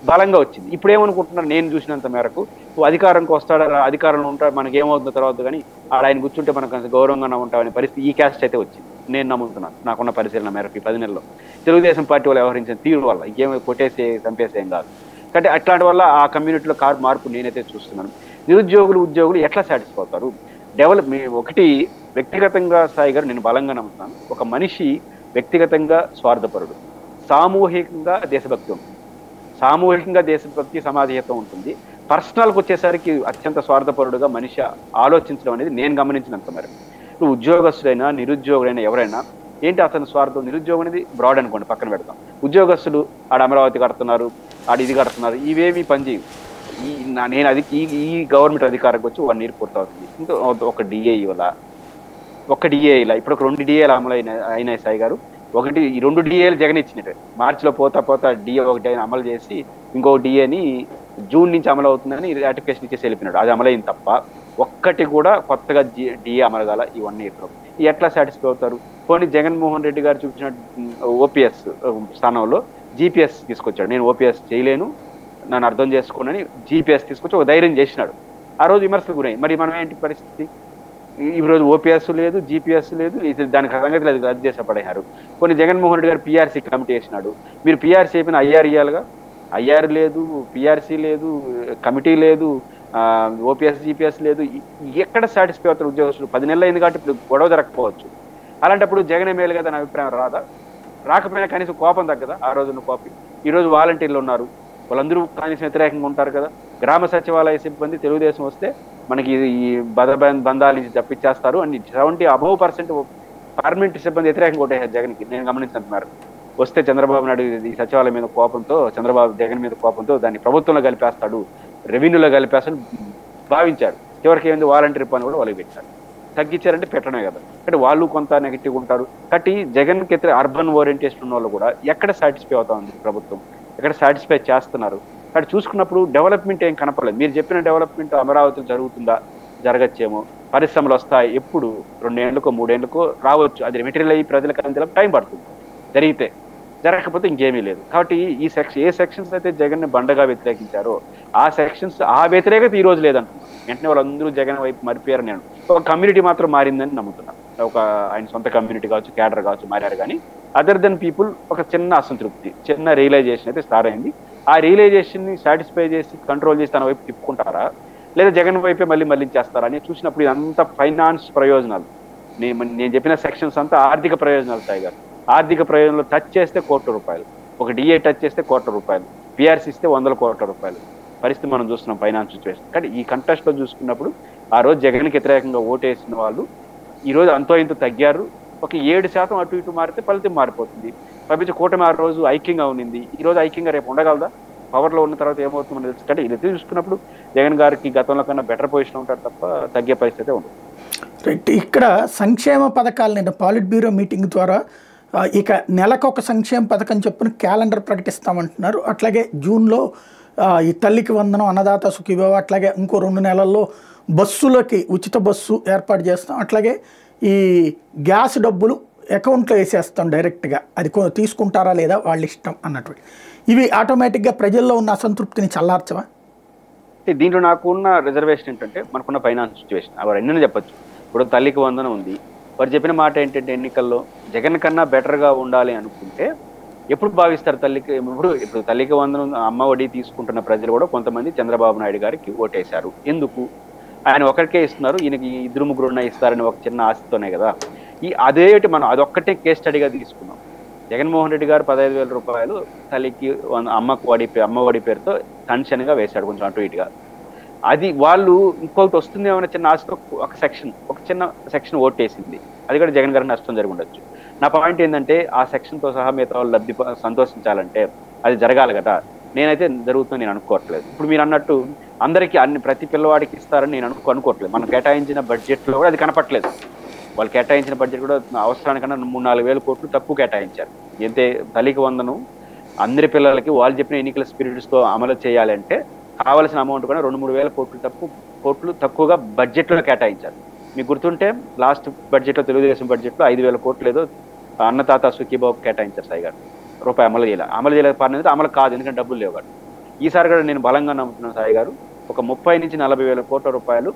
బలంగా వచ్చింది. ఇప్పుడు ఏమనుకుంటున్నారు, నేను చూసినంత మేరకు అధికారంకి వస్తాడా, అధికారంలో ఉంటాడు, మనకి ఏమవుతుందో తర్వాత కానీ ఆయన కూర్చుంటే మనకు గౌరవంగా ఉంటామనే పరిస్థితి ఈ క్యాస్ట్ అయితే వచ్చింది. నేను నమ్ముతున్నాను నాకున్న పరిశీలన మేరకు ఈ 10 నెలల్లో తెలుగుదేశం పార్టీ వాళ్ళు వ్యవహరించిన తీరు వల్ల, ఇంకేమో కొట్టేసి చంపేసేం కాదు. కాబట్టి అట్లాంటి వల్ల ఆ కమ్యూనిటీలో మార్పు నేనైతే చూస్తున్నాను. నిరుద్యోగులు, ఉద్యోగులు ఎట్లా సాటిస్ఫై అవుతారు? ఒకటి వ్యక్తిగతంగా సాయి గారు నేను బలంగా నమ్ముతాను, ఒక మనిషి వ్యక్తిగతంగా స్వార్థపరుడు, సామూహికంగా దేశభక్తి ఉంటుంది, సామూహికంగా దేశభక్తి సమాజహితం ఉంటుంది. పర్సనల్కి వచ్చేసరికి అత్యంత స్వార్థపరుడుగా మనిషి ఆలోచించడం అనేది నేను గమనించినంత మేరకు. ఇప్పుడు ఉద్యోగస్తుడైనా నిరుద్యోగులైనా ఎవరైనా ఏంటి అతని స్వార్థం? నిరుద్యోగం అనేది బ్రాడ్ అనుకోండి, పక్కన పెడతాం. ఉద్యోగస్తులు ఆడ అమరావతి కడుతున్నారు, ఆడ ఇది కడుతున్నారు, ఇవేమి పనిచేయవు. నేను ఈ గవర్నమెంట్ అధికారికి వచ్చి 1 year పూర్తవుతుంది, ఇంకా ఒక డిఏ ఇవ్వాల, ఒక డిఏ ఇలా ఇప్పుడు ఒక 2 DAలు అమలు అయినాయి సాయి గారు. ఒకటి ఈ 2 DAలు జగన్ ఇచ్చినట్టు మార్చిలో పోతా డిఏ ఒకటి ఆయన అమలు చేసి ఇంకో డిఏని జూన్ నుంచి అమలు అవుతుందని నోటిఫికేషన్ ఇచ్చేసి వెళ్ళిపోయినాడు. అది అమలైంది తప్ప ఒక్కటి కూడా కొత్తగా డిఏ అమలు కాల ఈ 1 yearలో. ఎట్లా సాటిస్ఫై అవుతారు? పోనీ జగన్మోహన్ రెడ్డి గారు చూపించిన ఓపీఎస్ స్థానంలో జీపీఎస్ తీసుకొచ్చాడు. నేను ఓపీఎస్ చేయలేను, నన్ను అర్థం చేసుకోనని జీపీఎస్ తీసుకొచ్చి ఒక ధైర్యం చేసినాడు. ఆ రోజు విమర్శలు గురై. మరి మనం ఏంటి పరిస్థితి? ఈరోజు ఓపీఎస్ లేదు, జీపీఎస్ లేదు, ఇది దానికి సంగతి లేదు, రద్దు చేసి పడేశారు. కొన్ని జగన్మోహన్ రెడ్డి గారు పీఆర్సీ కమిటీ వేసినాడు. మీరు పీఆర్సీ అయిపోయిన ఐఆర్ ఇవ్వాలిగా. ఐఆర్ లేదు, పీఆర్సీ లేదు, కమిటీ లేదు, ఓపీఎస్ జీపీఎస్ లేదు. ఎక్కడ సాటిస్ఫై అవుతారు ఉద్యోగస్తులు? 10 నెలలు అయింది కాబట్టి ఇప్పుడు గొడవ జరగకపోవచ్చు. అలాంటప్పుడు జగన్ మేలు కదా నా అభిప్రాయం రాదా? రాకపోయినా కనీసం కోపం తగ్గదా? ఆ రోజున్న కోపం. ఈరోజు వాలంటీర్లు ఉన్నారు, వాళ్ళందరూ కనీసం వ్యతిరేకంగా ఉంటారు కదా. గ్రామ సచివాలయ సిబ్బంది తెలుగుదేశం వస్తే మనకి ఈ బంధాలు నుంచి తప్పించేస్తారు అని 70% పర్మనెంట్ సిబ్బంది వ్యతిరేకంగా కొట్టేశారు జగన్కి. నేను గమనించినంత మేరకు వస్తే చంద్రబాబు నాయుడు ఈ సచివాలయం మీద కోపంతో, జగన్ మీద కోపంతో దాన్ని ప్రభుత్వంలో కలిపేస్తాడు, రెవెన్యూలో కలిపేస్తాడు భావించారు. చివరికి ఏంది వాలంటీర్ పని కూడా వాళ్ళకి పెట్టారు. తగ్గించారంటే పెట్టడమే కదా. అంటే వాళ్ళు కొంత నెగిటివ్ ఉంటారు. కాబట్టి జగన్కి అర్బన్ ఓరియంటేషన్ ఉన్న వాళ్ళు కూడా ఎక్కడ సాటిస్ఫై అవుతా ఉంది ప్రభుత్వం, ఎక్కడ సాటిస్ఫై చేస్తున్నారు? అక్కడ చూసుకున్నప్పుడు డెవలప్మెంట్ ఏం కనపడలేదు. మీరు చెప్పిన డెవలప్మెంట్ అమరావతిలో జరుగుతుందా? జరగచ్చేమో. పరిశ్రమలు వస్తాయి, ఎప్పుడు 2 ఏళ్ళకో 3 ఏళ్ళకో రావచ్చు. అది మెటీరియల్ అయ్యి ప్రజలకు అందేలా టైం పడుతుంది. జరిగితే, జరగకపోతే ఇంకేమీ లేదు. కాబట్టి ఏ సెక్షన్స్ అయితే జగన్ని బండగా వ్యతిరేకించారో ఆ సెక్షన్స్, ఆ వ్యతిరేకత ఈ రోజు లేదంటున్నాను. వెంటనే వాళ్ళందరూ జగన్ వైపు మరిపోయారు. నేను ఒక కమ్యూనిటీ మాత్రం మారిందని నమ్ముతున్నాను. ఒక ఆయన సొంత కమ్యూనిటీ కావచ్చు, క్యాడర్ కావచ్చు మారారు. కానీ అదర్ దెన్ పీపుల్ ఒక చిన్న అసంతృప్తి, చిన్న రియలైజేషన్ అయితే స్టార్ట్ అయింది. ఆ రియలైజేషన్ ని సాటిస్ఫై చేసి కంట్రోల్ చేసి తన వైపు తిప్పుకుంటారా, లేదా జగన్ వైపే మళ్ళీ చేస్తారా అని చూసినప్పుడు ఇదంతా ఫైనాన్స్ ప్రయోజనాలు. నేను చెప్పిన సెక్షన్స్ అంతా ఆర్థిక ప్రయోజనాలు సాయి గారు. ఆర్థిక ప్రయోజనాలు టచ్ చేస్తే ₹1,00,00,000, ఒక డిఏ టచ్ చేస్తే ₹1,00,00,000, పీఆర్సీ ఇస్తే ₹100,00,00,000 పరిస్థితి మనం చూస్తున్నాం ఫైనాన్స్ సిచ్యువేషన్. కానీ ఈ కంటెస్ట్ లో చూసుకున్నప్పుడు ఆ రోజు జగన్కి వ్యతిరేకంగా ఓటేసిన వాళ్ళు ఈ రోజు అంతో ఇంత తగ్గారు. ఒక 7% అటు ఇటు మారితే ఫలితం మారిపోతుంది. పంపించే కూటమి ఆ రోజు ఐక్యంగా ఉన్నింది, ఈ రోజు ఐక్యంగా రేపు ఉండగలదా? పవర్లో ఉన్న తర్వాత ఏమవుతుందో తెలుసు. అంటే ఇది చూసుకున్నప్పుడు జగన్ గారికి గతంలో కన్నా బెటర్ పొజిషన్ ఉంటారు తప్ప తగ్గే పరిస్థితి ఉండదు. రైట్. ఇక్కడ సంక్షేమ పథకాలు నిన్న పాలిట్ బ్యూరో మీటింగ్ ద్వారా ఇక నెలకొక సంక్షేమ పథకం చొప్పున క్యాలెండర్ ప్రకటిస్తామంటున్నారు. అట్లాగే జూన్లో ఈ తల్లికి వందనం, అన్నదాత సుఖీభవ, అట్లాగే ఇంకో 2 నెలల్లో బస్సులకి ఉచిత బస్సు ఏర్పాటు చేస్తాం. అట్లాగే ఈ గ్యాస్ డబ్బులు అకౌంట్లో వేసేస్తాం డైరెక్ట్గా, అది తీసుకుంటారా లేదా వాళ్ళ ఇష్టం అన్నటువంటి. ఇవి ఆటోమేటిక్గా ప్రజల్లో ఉన్న అసంతృప్తిని చల్లార్చవా? దీంట్లో నాకు ఉన్న రిజర్వేషన్ ఏంటంటే మనకున్న ఫైనాన్స్ సిచ్యువేషన్. అవి రెండునే చెప్పచ్చు. ఇప్పుడు తల్లికి వందనం ఉంది, వారు చెప్పిన మాట ఏంటంటే ఎన్నికల్లో జగన్ కన్నా బెటర్గా ఉండాలి అనుకుంటే ఎప్పుడు భావిస్తారు తల్లికి? ఇప్పుడు తల్లికి వందనం అమ్మ ఒడి తీసుకుంటున్న ప్రజలు కూడా కొంతమంది చంద్రబాబు నాయుడు గారికి ఓటేశారు. ఎందుకు? ఆయన ఒకరికే ఇస్తున్నారు, ఈయనకి 2-3 ఇస్తారని ఒక చిన్న ఆశతోనే కదా. అదేటి మనం అదొక్కటే కేస్ స్టడీగా తీసుకున్నాం. జగన్మోహన్ రెడ్డి గారు ₹15,000 తల్లికి అమ్మ ఒడి పేరుతో పెన్షన్గా వేశాడు, కొంచెం అటు ఇటుగా. అది వాళ్ళు ఇంకొకటి వస్తుందేమో చిన్న ఆశతో ఒక చిన్న సెక్షన్ ఓటేసింది. అది కూడా జగన్ గారికి నష్టం జరిగి ఉండొచ్చు. నా పాయింట్ ఏంటంటే ఆ సెక్షన్తో సహా మిగతా వాళ్ళు సంతోషించాలంటే అది జరగాలి కదా. నేనైతే జరుగుతుందని నేను అనుకోవట్లేదు. ఇప్పుడు మీరు అన్నట్టు అందరికీ ప్రతి పిల్లవాడికి ఇస్తారని నేను అనుకోవట్లేదు. మనం కేటాయించిన బడ్జెట్లో కూడా అది కనపట్లేదు. వాళ్ళు కేటాయించిన బడ్జెట్ కూడా అవసరానికన్నా 3-4 వేల కోట్లు తక్కువ కేటాయించారు. అయితే తల్లికి వందనం అందరి పిల్లలకి వాళ్ళు చెప్పిన ఎన్నికల స్పిరిట్స్తో అమలు చేయాలంటే కావాల్సిన అమౌంట్ కూడా 2-3 వేల కోట్లు తక్కువగా బడ్జెట్లో కేటాయించారు. మీకు గుర్తుంటే లాస్ట్ బడ్జెట్లో, తెలుగుదేశం బడ్జెట్లో 5,000 కోట్లు ఏదో అన్నదాత సుఖీభవ కేటాయించారు సాయి గారు. రూపాయి అమలు చేయలేదు. అమలు కాదు, ఎందుకంటే డబ్బులు లేవు కాబట్టి. ఈసారి కూడా నేను బలంగా నమ్ముతున్నాను సాయి గారు, ఒక 30-40 వేల కోట్ల రూపాయలు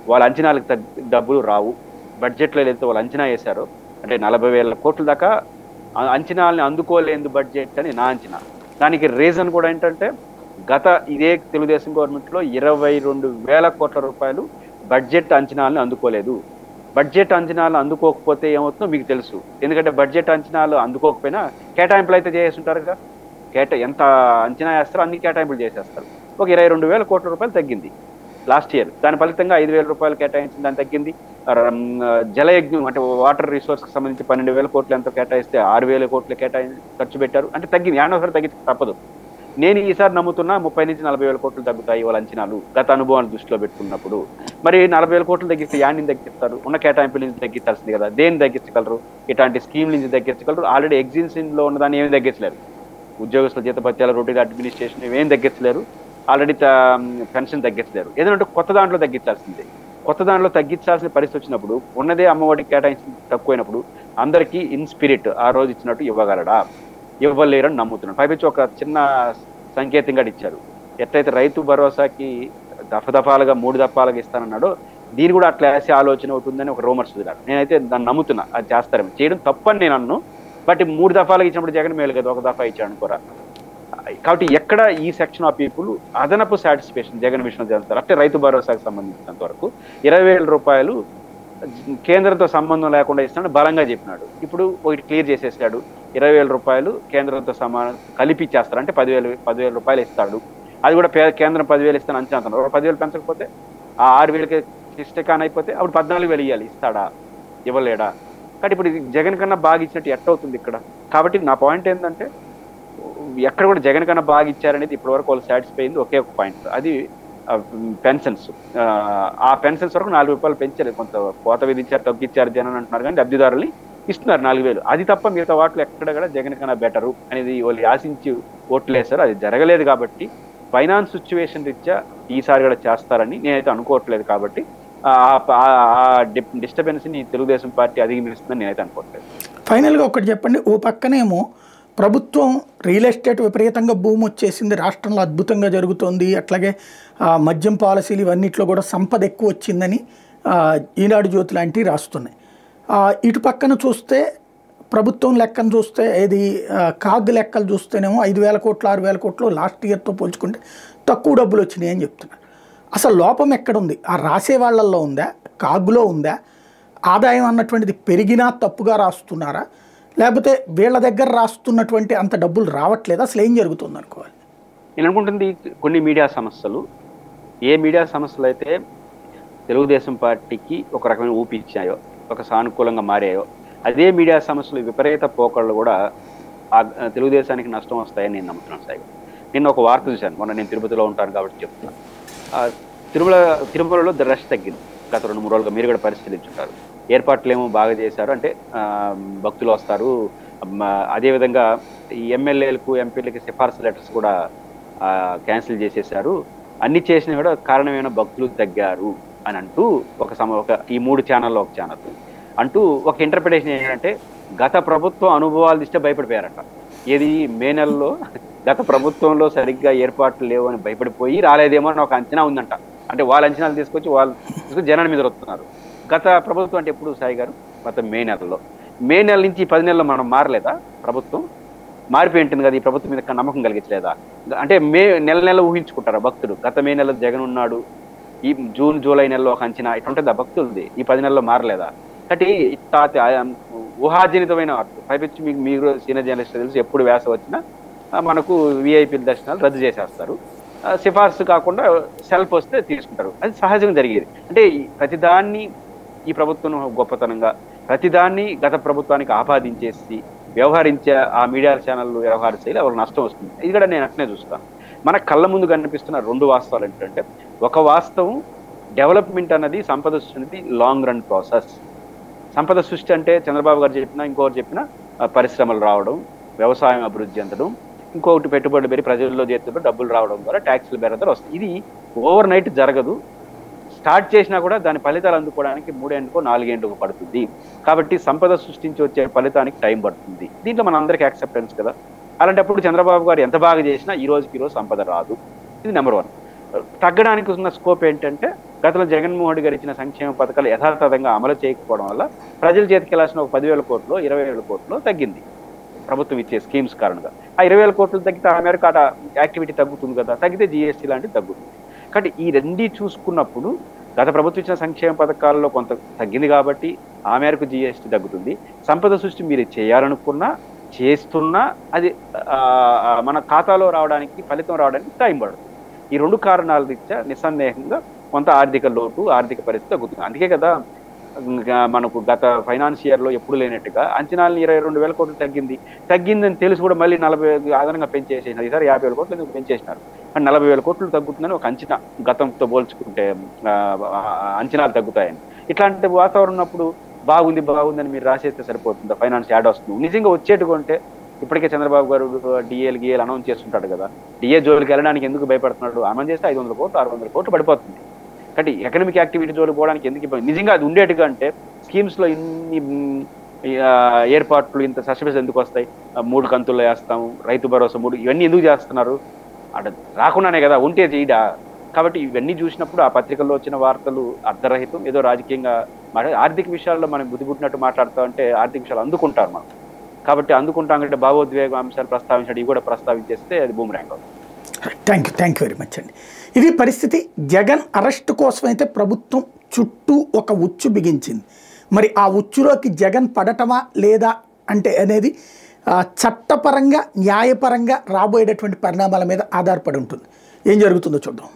వాళ్ళ అంచనాలకు డబ్బులు రావు. బడ్జెట్లో ఏదైతే వాళ్ళు అంచనా వేశారో, అంటే 40 వేల కోట్ల దాకా అంచనాలని అందుకోలేదు బడ్జెట్ అని నా అంచనా. దానికి రీజన్ కూడా ఏంటంటే ఇదే తెలుగుదేశం గవర్నమెంట్లో 22 వేల కోట్ల రూపాయలు బడ్జెట్ అంచనాలను అందుకోలేదు. బడ్జెట్ అంచనాలు అందుకోకపోతే ఏమవుతుందో మీకు తెలుసు. ఎందుకంటే బడ్జెట్ అంచనాలు అందుకోకపోయినా కేటాయింపులు అయితే చేసేస్తుంటారు కదా. ఎంత అంచనా వేస్తారో అన్ని కేటాయింపులు చేసేస్తారు. ఒక 22 వేల కోట్ల రూపాయలు తగ్గింది లాస్ట్ ఇయర్. దాని ఫలితంగా 5,000 రూపాయలు కేటాయించిన దాన్ని తగ్గింది. జలయజ్ఞం అంటే వాటర్ రిసోర్స్కి సంబంధించి 12,000 కోట్లు ఎంతో కేటాయిస్తే 6,000 కోట్లు ఖర్చు పెట్టారు. అంటే తగ్గింది, ఒకసారి తగ్గితే తప్పదు. నేను ఈసారి నమ్ముతున్నా 30-40 వేల కోట్లు తగ్గుతాయి వాళ్ళ అంచనాలు గత అనుభవాన్ని దృష్టిలో పెట్టుకున్నప్పుడు. మరి 40 వేల కోట్లు తగ్గిస్తే యాన్ని తగ్గిస్తారు? ఉన్న కేటాయింపుల నుంచి తగ్గించాల్సింది కదా. దేన్ని తగ్గించగలరు? ఇట్లాంటి స్కీమ్ నుంచి తగ్గించగలరు. ఆల్రెడీ ఎగ్జిస్టింగ్లో ఉన్నదాన్ని ఏమి తగ్గించలేరు. ఉద్యోగస్తుల జీతభత్యాల, రొటీన్ అడ్మినిస్ట్రేషన్ ఏం తగ్గించలేరు. Already pension తగ్గించలేరు. ఏదంటే కొత్త దాంట్లో తగ్గించాల్సిందే. కొత్త దానిలో తగ్గించాల్సిన పరిస్థితి వచ్చినప్పుడు ఉన్నదే అమ్మఒడికి కేటాయించి తక్కువైనప్పుడు అందరికీ ఇన్ స్పిరిట్ ఆ రోజు ఇచ్చినట్టు ఇవ్వగలడా? ఇవ్వలేరని నమ్ముతున్నాను. పైపించి ఒక చిన్న సంకేతంగా ఇచ్చారు. ఎట్లయితే రైతు భరోసాకి దఫాలుగా 3 దఫాలుగా ఇస్తానన్నాడో దీని కూడా అట్లా వేసే ఆలోచన అవుతుందని ఒక రూమర్స్ వదిలాడు. నేనైతే దాన్ని నమ్ముతున్నా, అది చేస్తారేమో. చేయడం తప్పని నేను అన్ను, బట్ 3 దఫాలుగా ఇచ్చినప్పుడు జగన్ మేలు కదా, 1 దఫా ఇచ్చాడు అనుకోరా. కాబట్టి ఎక్కడ ఈ సెక్షన్ ఆఫ్ పీపుల్ అదనపు సాటిస్ఫాక్షన్ జగన్ విషయంలో చేస్తారు అంటే రైతు భరోసాకు సంబంధించినంత వరకు 20,000 రూపాయలు కేంద్రంతో సంబంధం లేకుండా ఇస్తానని బలంగా చెప్పినాడు. ఇప్పుడు ఒకటి క్లియర్ చేసేసాడు, 20,000 రూపాయలు కేంద్రంతో సమానం కలిపి ఇచ్చేస్తారు, అంటే 10,000 రూపాయలు ఇస్తాడు. అది కూడా కేంద్రం 10,000 ఇస్తాను అంచనా అంటున్నారు. 10,000 పెంచకపోతే ఆ 6,000కి ఇష్టకాన్ అయిపోతే అప్పుడు 14,000 ఇవ్వాలి. ఇస్తాడా? ఇవ్వలేడా? కాబట్టి ఇప్పుడు జగన్ కన్నా బాగా ఇచ్చినట్టు ఎట్టవుతుంది ఇక్కడ? కాబట్టి నా పాయింట్ ఏంటంటే ఎక్కడ కూడా జగన్ కన్నా బాగా ఇచ్చారనేది ఇప్పటివరకు వాళ్ళు సాటిస్ఫై అయింది ఒకే ఒక పాయింట్, అది పెన్షన్స్. ఆ పెన్షన్స్ వరకు 4 రూపాయలు పెంచారు, కొంత కోత విధించారు, తగ్గించారు జగన్ అంటున్నారు, కానీ లబ్ధిదారులు ఇస్తున్నారు 4,000. అది తప్ప మిగతా వాటిలో ఎక్కడ కూడా జగన్ కన్నా బెటరు అనేది వాళ్ళు ఆశించి ఓట్లు వేశారు. అది జరగలేదు కాబట్టి ఫైనాన్స్ సిచ్యువేషన్ రీత్యా ఈసారి కూడా చేస్తారని నేనైతే అనుకోవట్లేదు. కాబట్టి ఆ డిస్టర్బెన్స్ ని తెలుగుదేశం పార్టీ అధిగమిస్తుందని నేనైతే అనుకోవట్లేదు. ఫైనల్గా ఒకటి చెప్పండి, ఓ పక్కనేమో ప్రభుత్వం రియల్ ఎస్టేట్ విపరీతంగా భూమి వచ్చేసింది, రాష్ట్రంలో అద్భుతంగా జరుగుతోంది, అట్లాగే మద్యం పాలసీలు ఇవన్నిట్లో కూడా సంపద ఎక్కువ వచ్చిందని ఈనాడు జ్యోతి లాంటివి రాస్తున్నాయి. ఇటు పక్కన చూస్తే ప్రభుత్వం లెక్కను చూస్తే ఏది కాగ్ లెక్కలు చూస్తేనేమో 5,000 కోట్లు 6,000 కోట్లు లాస్ట్ ఇయర్తో పోల్చుకుంటే తక్కువ డబ్బులు వచ్చినాయి అని చెప్తున్నారు. అసలు లోపం ఎక్కడుంది? ఆ రాసే వాళ్ళల్లో ఉందా, కాగులో ఉందా? ఆదాయం అన్నటువంటిది పెరిగినా తప్పుగా రాస్తున్నారా, లేకపోతే వీళ్ళ దగ్గర రాస్తున్నటువంటి అంత డబ్బులు రావట్లేదా? అసలు ఏం జరుగుతుంది అనుకోవాలి? నేను అనుకుంటుంది కొన్ని మీడియా సంస్థలు, ఏ మీడియా సంస్థలు అయితే తెలుగుదేశం పార్టీకి ఒక రకమైన ఊపి ఇచ్చాయో, ఒక సానుకూలంగా మారాయో, అదే మీడియా సంస్థలు విపరీత పోకళ్ళు కూడా తెలుగుదేశానికి నష్టం వస్తాయని నేను నమ్ముతున్నాను. సాయి, నిన్న ఒక వార్త చూశాను, మొన్న నేను తిరుపతిలో ఉంటాను కాబట్టి చెప్తున్నాను. తిరుమలలో రష్ తగ్గింది గత 2-3 రోజులుగా, మీరు కూడా పరిశీలించుంటారు. ఏర్పాట్లు ఏమో బాగా చేశారు, అంటే భక్తులు వస్తారు. అదేవిధంగా ఈ ఎమ్మెల్యేలకు ఎంపీలకి సిఫార్సు లెటర్స్ కూడా క్యాన్సిల్ చేసేసారు. అన్ని చేసినా కూడా కారణమైన భక్తులు తగ్గారు అని అంటూ ఒక ఈ 3 ఛానల్లో ఒక ఛానల్ అంటూ ఒక ఇంటర్ప్రిటేషన్ ఏంటంటే గత ప్రభుత్వం అనుభవాలు ఇస్తే భయపడిపోయారట. ఏది మే నెలలో గత ప్రభుత్వంలో సరిగ్గా ఏర్పాట్లు లేవు అని భయపడిపోయి రాలేదేమో అని ఒక అంచనా ఉందంట. అంటే వాళ్ళ అంచనాలు తీసుకొచ్చి వాళ్ళు జనాల మీద వస్తున్నారు. గత ప్రభుత్వం అంటే ఎప్పుడు సాయి గారు? గత మే నెల నుంచి 10 నెలల్లో మనం మారలేదా? ప్రభుత్వం మారిపోయి ఉంటుంది కదా, ఈ ప్రభుత్వం మీద నమ్మకం కలిగించలేదా? అంటే నెల ఊహించుకుంటారా భక్తులు? గత మే నెలలో జగన్ ఉన్నాడు, ఈ జూన్ జూలై నెలలో ఒక అంచనా, ఇట్లా ఉంటుందా భక్తులది? ఈ 10 నెలల్లో మారలేదా? కాబట్టి ఇట్లా ఊహాజనితమైన పైపెచ్చి మీరు సీనియర్ జర్నలిస్ట్ తెలుసు, ఎప్పుడు వేస వచ్చినా మనకు విఐపీ దర్శనాలు రద్దు చేసేస్తారు. సిఫార్సు కాకుండా సెల్ఫ్ వస్తే తీసుకుంటారు. అది సహజంగా జరిగేది. అంటే ప్రతిదాన్ని ఈ ప్రభుత్వం గొప్పతనంగా, ప్రతిదాన్ని గత ప్రభుత్వానికి ఆపాదించేసి వ్యవహరించే ఆ మీడియా ఛానళ్ళు వ్యవహార శైలి వాళ్ళకి నష్టం వస్తుంది. ఇది కూడా నేను అట్నే చూస్తాను. మన కళ్ళ ముందు కనిపిస్తున్న 2 వాస్తవాలు ఏంటంటే, ఒక వాస్తవం డెవలప్మెంట్ అన్నది, సంపద సృష్టి అనేది లాంగ్ రన్ ప్రాసెస్. సంపద సృష్టి అంటే చంద్రబాబు గారు చెప్పినా ఇంకొకరు చెప్పినా పరిశ్రమలు రావడం, వ్యవసాయం అభివృద్ధి చెందడం, ఇంకొకటి పెట్టుబడులు పెరిగి ప్రజల్లో చేతుల్లో డబ్బులు రావడం ద్వారా ట్యాక్సులు పెరగడం వస్తుంది. ఇది ఓవర్ నైట్ జరగదు. స్టార్ట్ చేసినా కూడా దాని ఫలితాలు అందుకోవడానికి 3 ఏళ్ళకో 4 ఏళ్ళకో పడుతుంది. కాబట్టి సంపద సృష్టించి వచ్చే ఫలితానికి టైం పడుతుంది. దీంట్లో మన అందరికీ యాక్సెప్టెన్స్ కదా. అలాంటప్పుడు చంద్రబాబు గారు ఎంత బాగా చేసినా ఈ రోజు సంపద రాదు. ఇది నెంబర్ 1. తగ్గడానికి ఉన్న స్కోప్ ఏంటంటే, గతంలో జగన్మోహన్ రెడ్డి గారు ఇచ్చిన సంక్షేమ పథకాలు యథాతథంగా అమలు చేయకపోవడం వల్ల ప్రజల చేతికి వెళ్ళాల్సిన ఒక 10,000 కోట్లు 20,000 కోట్లు తగ్గింది ప్రభుత్వం ఇచ్చే స్కీమ్స్ కారణంగా. ఆ 20,000 కోట్లు తగ్గితే ఆ మేరకు యాక్టివిటీ తగ్గుతుంది కదా, తగ్గితే జిఎస్టీ లాంటివి తగ్గుతుంది. కాబట్టి ఈ 2 చూసుకున్నప్పుడు గత ప్రభుత్వం ఇచ్చిన సంక్షేమ పథకాల్లో కొంత తగ్గింది కాబట్టి ఆ మేరకు జిఎస్టీ తగ్గుతుంది. సంపద సృష్టి మీరు చేయాలనుకున్నా చేస్తున్నా అది మన ఖాతాలో రావడానికి, ఫలితం రావడానికి టైం పడుతుంది. ఈ 2 కారణాల రీత్యా నిస్సందేహంగా కొంత ఆర్థిక లోటు, ఆర్థిక పరిస్థితి తగ్గుతుంది. అందుకే కదా మనకు గత ఫైనాన్స్ ఇయర్లో ఎప్పుడు లేనట్టుగా అంచనాలను 22,000 కోట్లు తగ్గిందని తెలిసి కూడా మళ్ళీ 40 అదనంగా పెంచేసేసినారు. ఈసారి 50,000 కోట్లు ఎందుకు పెంచేసినారు? 40,000 కోట్లు తగ్గుతుందని ఒక అంచనా, గతంతో పోల్చుకుంటే అంచనాలు తగ్గుతాయని. ఇట్లాంటి వాతావరణం ఉన్నప్పుడు బాగుంది అని మీరు రాసేస్తే సరిపోతుందా? ఫైనాన్స్ యాడ్ వస్తుంది. నిజంగా వచ్చేట్టుకుంటే ఇప్పటికే చంద్రబాబు గారు డిఏలు గీఏలు అనౌన్స్ చేస్తుంటాడు కదా, డిఏ జోలికి వెళ్ళడానికి ఎందుకు భయపడుతున్నాడు? అనౌన్స్ చేస్తే 500 కోట్లు 600 కోట్లు పడిపోతుంది. కాబట్టి ఎకనామిక్ యాక్టివిటీ జోలికి పోవడానికి ఎందుకు ఇబ్బంది? నిజంగా అది ఉండేట్టుగా అంటే స్కీమ్స్లో ఇన్ని ఏర్పాట్లు ఇంత సస్పెన్స్ ఎందుకు వస్తాయి? 3 కంతుల్లో వేస్తాము, రైతు భరోసా 3, ఇవన్నీ ఎందుకు చేస్తున్నారు? అక్కడ రాకుండానే కదా ఉంటే చేయడా. కాబట్టి ఇవన్నీ చూసినప్పుడు ఆ పత్రికల్లో వచ్చిన వార్తలు అర్ధరహితం, ఏదో రాజకీయంగా ఆర్థిక విషయాల్లో మనం బుద్ధి పుట్టినట్టు మాట్లాడుతూ అంటే ఆర్థిక విషయాలు అందుకుంటారు మనం. కాబట్టి అందుకుంటాం కంటే భావోద్వేగ అంశాలు ప్రస్తావించడం ఇవి కూడా ప్రస్తావించేస్తే అది బూమరాంగ్ అవుతుంది. థ్యాంక్ యూ వెరీ మచ్ అండి. ఇది పరిస్థితి. జగన్ అరెస్ట్ కోసం అయితే ప్రభుత్వం చుట్టూ ఒక ఉచ్చు బిగించింది. మరి ఆ ఉచ్చులోకి జగన్ పడటమా లేదా అంటే అనేది చట్టపరంగా న్యాయపరంగా రాబోయేటటువంటి పరిణామాల మీద ఆధారపడి ఉంటుంది. ఏం జరుగుతుందో చూద్దాం.